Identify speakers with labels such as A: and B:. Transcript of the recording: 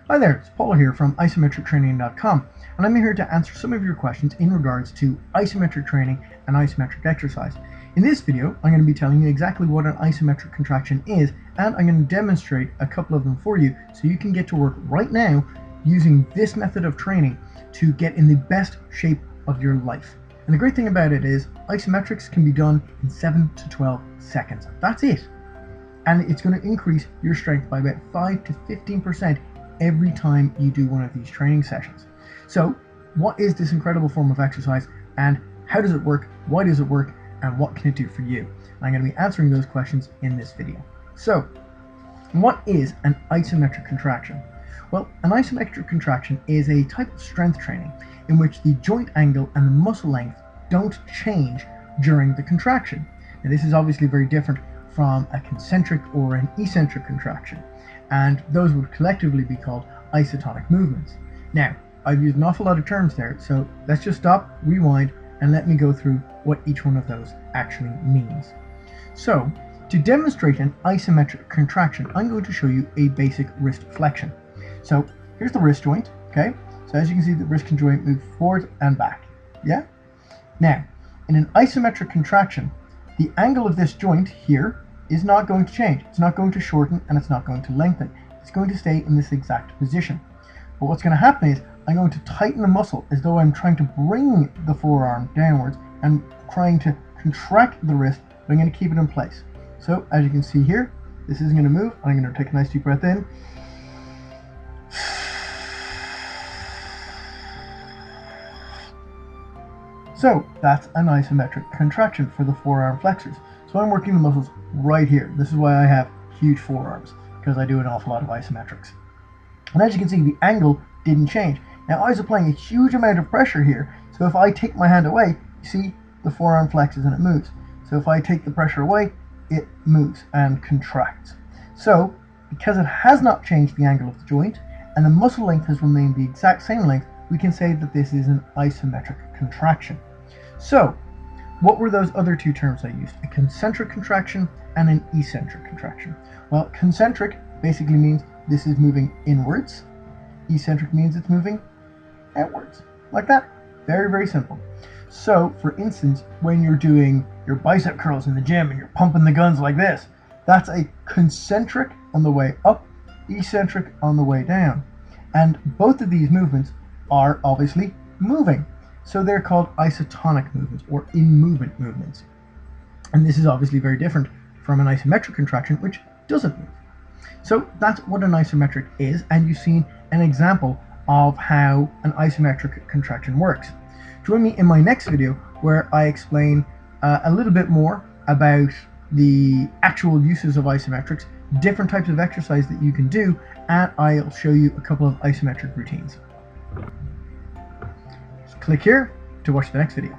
A: Hi there, it's Paul here from isometrictraining.com, and I'm here to answer some of your questions in regards to isometric training and isometric exercise. In this video, I'm going to be telling you exactly what an isometric contraction is, and I'm going to demonstrate a couple of them for you so you can get to work right now using this method of training to get in the best shape of your life. And the great thing about it is isometrics can be done in 7 to 12 seconds. That's it. And it's going to increase your strength by about 5 to 15% every time you do one of these training sessions. So what is this incredible form of exercise, and how does it work, why does it work, and what can it do for you? I'm going to be answering those questions in this video. So what is an isometric contraction? Well, an isometric contraction is a type of strength training in which the joint angle and the muscle length don't change during the contraction. Now this is obviously very different from a concentric or an eccentric contraction, and those would collectively be called isotonic movements. Now, I've used an awful lot of terms there, so let's just stop, rewind, and let me go through what each one of those actually means. So, to demonstrate an isometric contraction, I'm going to show you a basic wrist flexion. So, here's the wrist joint, okay? So as you can see, the wrist joint moves forward and back, yeah? Now, in an isometric contraction, the angle of this joint here is not going to change. It's not going to shorten and it's not going to lengthen. It's going to stay in this exact position. But what's going to happen is I'm going to tighten the muscle as though I'm trying to bring the forearm downwards and trying to contract the wrist, but I'm going to keep it in place. So as you can see here, this isn't going to move. I'm going to take a nice deep breath in. So that's an isometric contraction for the forearm flexors. So I'm working the muscles right here. This is why I have huge forearms, because I do an awful lot of isometrics. And as you can see, the angle didn't change. Now I was applying a huge amount of pressure here, so if I take my hand away, you see the forearm flexes and it moves. So if I take the pressure away, it moves and contracts. So because it has not changed the angle of the joint, and the muscle length has remained the exact same length, we can say that this is an isometric contraction. So what were those other two terms I used? A concentric contraction and an eccentric contraction. Well, concentric basically means this is moving inwards. Eccentric means it's moving outwards. Like that. Very, very simple. So, for instance, when you're doing your bicep curls in the gym and you're pumping the guns like this, that's a concentric on the way up, eccentric on the way down. And both of these movements are obviously moving. So they're called isotonic movements or in-movement movements. And this is obviously very different from an isometric contraction, which doesn't move. So that's what an isometric is, and you've seen an example of how an isometric contraction works. Join me in my next video where I explain a little bit more about the actual uses of isometrics, different types of exercise that you can do, and I'll show you a couple of isometric routines. Click here to watch the next video.